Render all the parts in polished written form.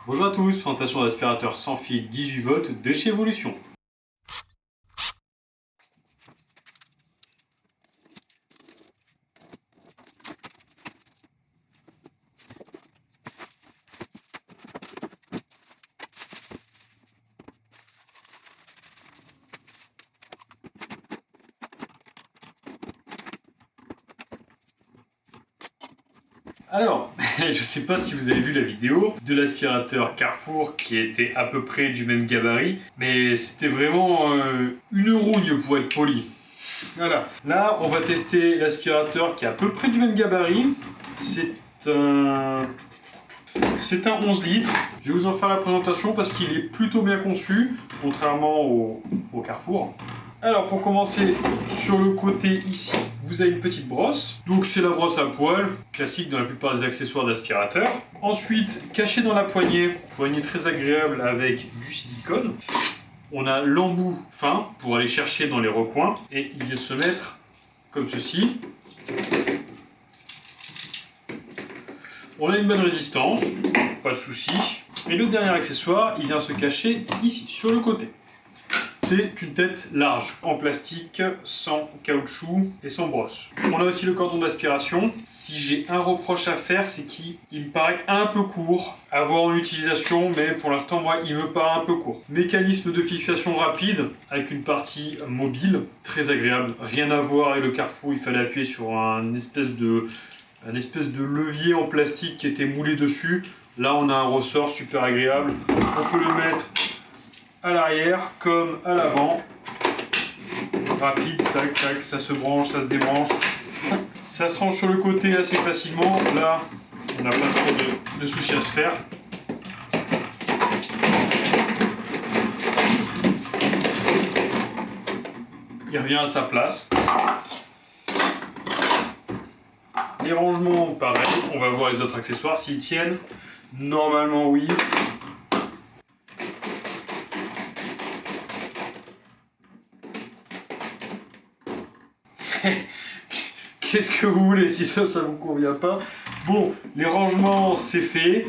Bonjour à tous, présentation d'aspirateur sans fil 18 volts de chez Evolution. Alors, je sais pas si vous avez vu la vidéo de l'aspirateur Carrefour qui était à peu près du même gabarit, mais c'était vraiment une rouille pour être poli. Voilà. Là, on va tester l'aspirateur qui est à peu près du même gabarit. C'est un 11 litres. Je vais vous en faire la présentation parce qu'il est plutôt bien conçu, contrairement au Carrefour. Alors pour commencer, sur le côté ici, vous avez une petite brosse. Donc c'est la brosse à poil, classique dans la plupart des accessoires d'aspirateur. Ensuite, caché dans la poignée très agréable avec du silicone. On a l'embout fin pour aller chercher dans les recoins. Et il vient se mettre comme ceci. On a une bonne résistance, pas de souci. Et le dernier accessoire, il vient se cacher ici, sur le côté. C'est une tête large, en plastique, sans caoutchouc et sans brosse. On a aussi le cordon d'aspiration. Si j'ai un reproche à faire, c'est qu'il me paraît un peu court à voir en utilisation, mais pour l'instant, moi, il me paraît un peu court. Mécanisme de fixation rapide, avec une partie mobile, très agréable. Rien à voir avec le Carrefour, il fallait appuyer sur un espèce de levier en plastique qui était moulé dessus. Là, on a un ressort super agréable. On peut le mettre à l'arrière comme à l'avant. Rapide, tac, tac, ça se branche, ça se débranche. Ça se range sur le côté assez facilement. Là, on n'a pas trop de soucis à se faire. Il revient à sa place. Les rangements, pareil. On va voir les autres accessoires s'ils tiennent. Normalement, oui. Qu'est-ce que vous voulez si ça vous convient pas? Bon, les rangements, c'est fait.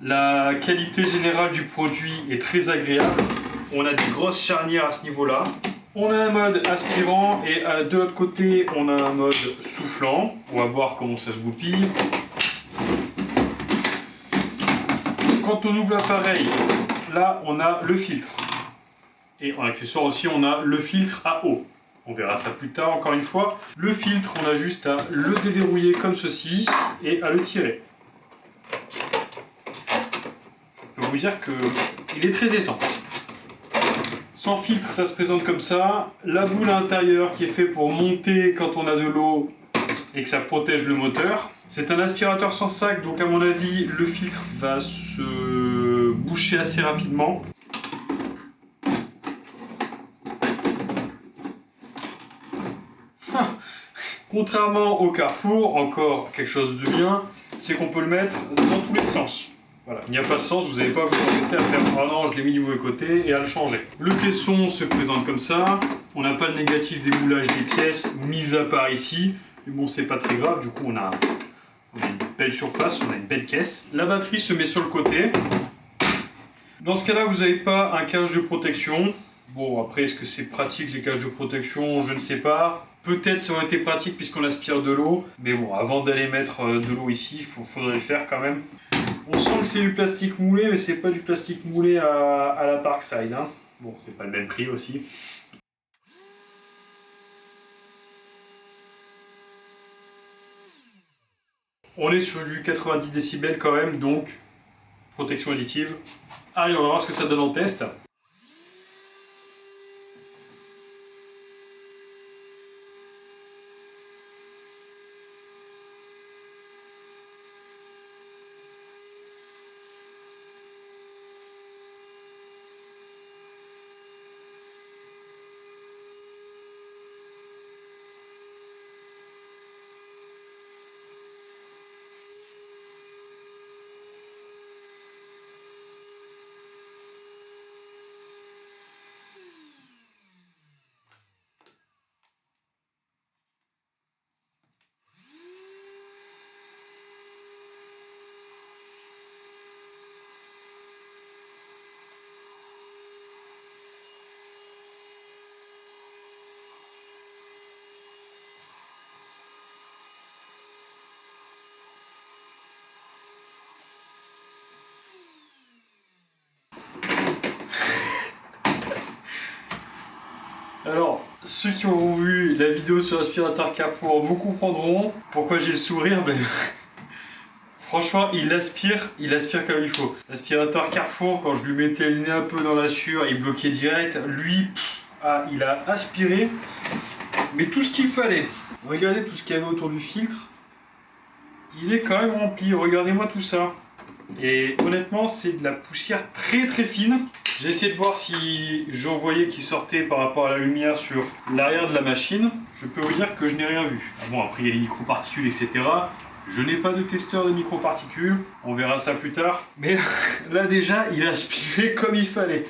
La qualité générale du produit est très agréable. On a des grosses charnières à ce niveau-là. On a un mode aspirant et de l'autre côté, on a un mode soufflant. On va voir comment ça se goupille. Quand on ouvre l'appareil, là, on a le filtre. Et en accessoire aussi, on a le filtre à eau. On verra ça plus tard, encore une fois. Le filtre, on a juste à le déverrouiller comme ceci et à le tirer. Je peux vous dire qu'il est très étanche. Sans filtre, ça se présente comme ça. La boule à l'intérieur qui est fait pour monter quand on a de l'eau et que ça protège le moteur. C'est un aspirateur sans sac, donc à mon avis, le filtre va se boucher assez rapidement. Contrairement au Carrefour, encore quelque chose de bien, c'est qu'on peut le mettre dans tous les sens. Voilà, il n'y a pas de sens, vous n'allez pas vous embêter à faire « oh non, je l'ai mis du mauvais côté » et à le changer. Le caisson se présente comme ça, on n'a pas le négatif d'émoulage des pièces, mis à part ici, mais bon, c'est pas très grave, du coup on a une belle surface, on a une belle caisse. La batterie se met sur le côté. Dans ce cas-là, vous n'avez pas un cache de protection. Bon, après, est-ce que c'est pratique les caches de protection? Je ne sais pas. Peut-être ça aurait été pratique puisqu'on aspire de l'eau, mais bon, avant d'aller mettre de l'eau ici, il faudrait le faire quand même. On sent que c'est du plastique moulé, mais c'est pas du plastique moulé à la Parkside. Hein. Bon, c'est pas le même prix aussi. On est sur du 90 décibels quand même, donc protection additive. Allez, on va voir ce que ça donne en test. Alors, ceux qui ont vu la vidéo sur l'aspirateur Carrefour me comprendront pourquoi j'ai le sourire. Ben... Franchement, il aspire comme il faut. L'aspirateur Carrefour, quand je lui mettais le nez un peu dans la sueur, il bloquait direct. Lui, il a aspiré, mais tout ce qu'il fallait. Regardez tout ce qu'il y avait autour du filtre. Il est quand même rempli. Regardez-moi tout ça. Et honnêtement, c'est de la poussière très très fine. J'ai essayé de voir si j'en voyais qui sortait par rapport à la lumière sur l'arrière de la machine. Je peux vous dire que je n'ai rien vu. Ah bon, après il y a les microparticules, etc. Je n'ai pas de testeur de microparticules, on verra ça plus tard. Mais là déjà, il a aspiré comme il fallait.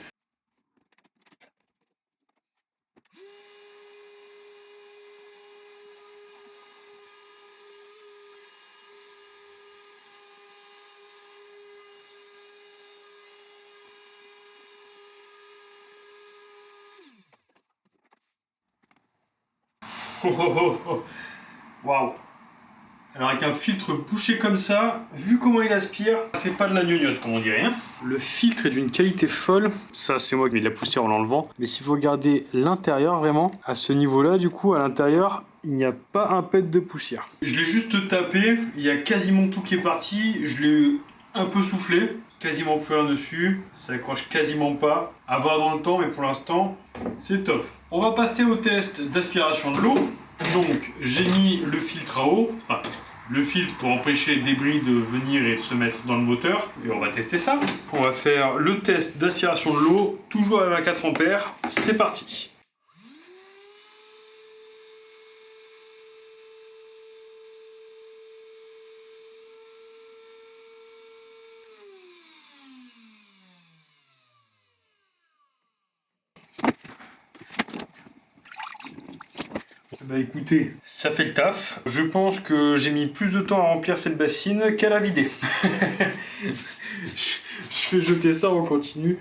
Oh oh oh oh. Waouh. Alors avec un filtre bouché comme ça, vu comment il aspire, c'est pas de la gnognotte comme on dirait. Hein. Le filtre est d'une qualité folle. Ça c'est moi qui mets de la poussière en l'enlevant. Mais si vous regardez l'intérieur vraiment, à ce niveau-là du coup, à l'intérieur, il n'y a pas un pet de poussière. Je l'ai juste tapé, il y a quasiment tout qui est parti. Je l'ai un peu soufflé, quasiment plus rien dessus. Ça accroche quasiment pas. À voir dans le temps, mais pour l'instant, c'est top. On va passer au test d'aspiration de l'eau. Donc j'ai mis le filtre à eau, enfin le filtre pour empêcher les débris de venir et de se mettre dans le moteur, et on va tester ça. On va faire le test d'aspiration de l'eau, toujours à 24 ampères, c'est parti. Bah écoutez, ça fait le taf. Je pense que j'ai mis plus de temps à remplir cette bassine qu'à la vider. Je vais jeter ça, on continue.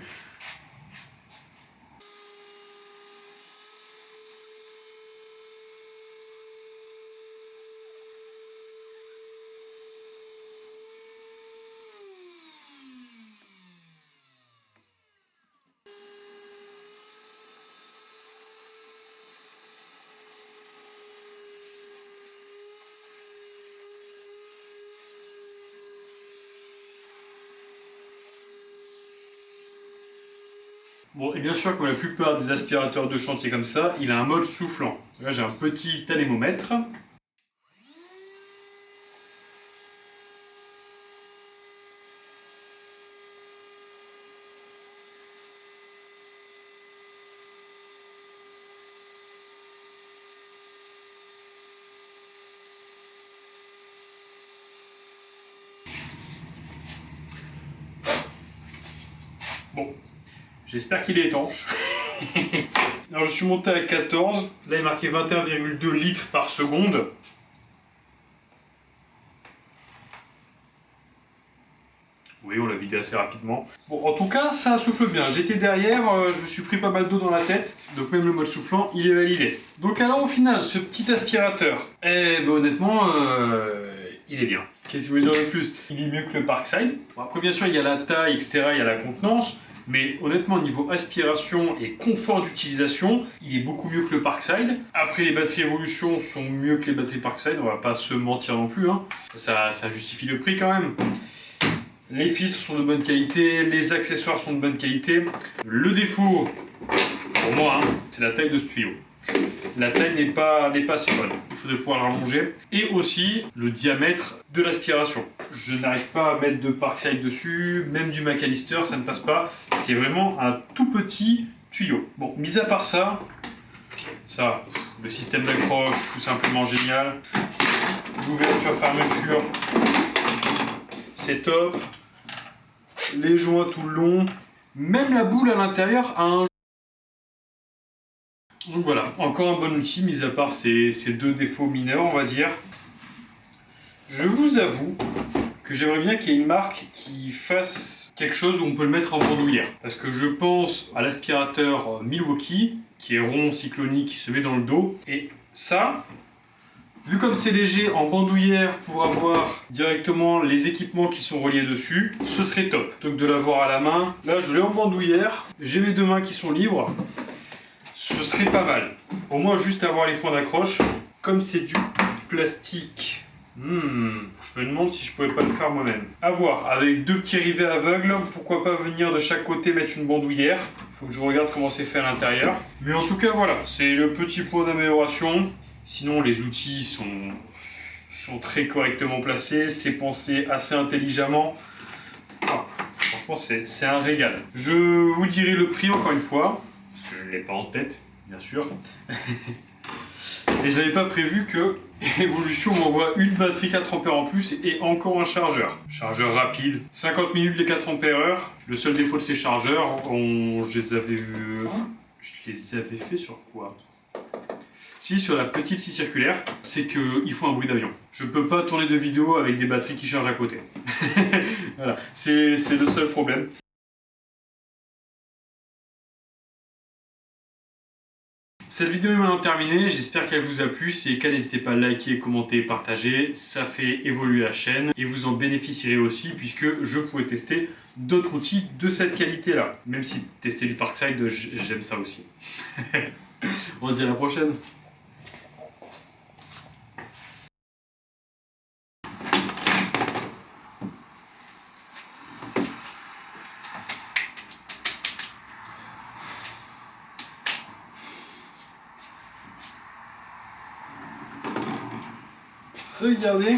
Bon, et bien sûr, comme la plupart des aspirateurs de chantier comme ça, il a un mode soufflant. Là, j'ai un petit anémomètre. Bon. J'espère qu'il est étanche. Alors je suis monté à 14. Là il est marqué 21,2 litres par seconde. Oui, on l'a vidé assez rapidement. Bon, en tout cas, ça souffle bien. J'étais derrière, je me suis pris pas mal d'eau dans la tête. Donc même le mode soufflant, il est validé. Donc alors au final, ce petit aspirateur, honnêtement, il est bien. Qu'est-ce que vous dire de plus? Il est mieux que le Parkside. Bon, après bien sûr, il y a la taille, etc., il y a la contenance. Mais honnêtement, niveau aspiration et confort d'utilisation, il est beaucoup mieux que le Parkside. Après, les batteries Evolution sont mieux que les batteries Parkside, on va pas se mentir non plus. Hein. Ça justifie le prix quand même. Les filtres sont de bonne qualité, les accessoires sont de bonne qualité. Le défaut, pour moi, hein, c'est la taille de ce tuyau. La taille n'est pas assez bonne, il faudrait pouvoir l'allonger. Et aussi le diamètre de l'aspiration. Je n'arrive pas à mettre de Parkside dessus, même du McAllister, ça ne passe pas. C'est vraiment un tout petit tuyau. Bon, mis à part ça, le système d'accroche, tout simplement génial. L'ouverture-fermeture, c'est top. Les joints tout le long. Même la boule à l'intérieur a un... Donc voilà, encore un bon outil, mis à part ces deux défauts mineurs, on va dire. Je vous avoue que j'aimerais bien qu'il y ait une marque qui fasse quelque chose où on peut le mettre en bandoulière. Parce que je pense à l'aspirateur Milwaukee, qui est rond, cyclonique, qui se met dans le dos. Et ça, vu comme c'est léger, en bandoulière, pour avoir directement les équipements qui sont reliés dessus, ce serait top. Plutôt que de l'avoir à la main, là je l'ai en bandoulière, j'ai mes deux mains qui sont libres. Ce ce serait pas mal. Au moins juste avoir les points d'accroche. Comme c'est du plastique, je me demande si je pouvais pas le faire moi-même. À voir, avec 2 petits rivets aveugles, pourquoi pas venir de chaque côté mettre une bandoulière. Il faut que je regarde comment c'est fait à l'intérieur. Mais en tout cas voilà, c'est le petit point d'amélioration. Sinon les outils sont très correctement placés, c'est pensé assez intelligemment. Ah, franchement c'est un régal. Je vous dirai le prix encore une fois, parce que je ne l'ai pas en tête, bien sûr. Et je n'avais pas prévu que Evolution m'envoie une batterie 4 ampères en plus et encore un chargeur. Chargeur rapide, 50 minutes les 4 ampères. Le seul défaut de ces chargeurs, je les avais fait sur quoi? Si, sur la petite scie circulaire, c'est qu'il faut un bruit d'avion. Je peux pas tourner de vidéo avec des batteries qui chargent à côté. Voilà, c'est le seul problème. Cette vidéo est maintenant terminée, j'espère qu'elle vous a plu. Si c'est le cas, n'hésitez pas à liker, commenter, partager. Ça fait évoluer la chaîne et vous en bénéficierez aussi puisque je pourrais tester d'autres outils de cette qualité-là. Même si tester du Parkside, j'aime ça aussi. On se dit à la prochaine. Regardez.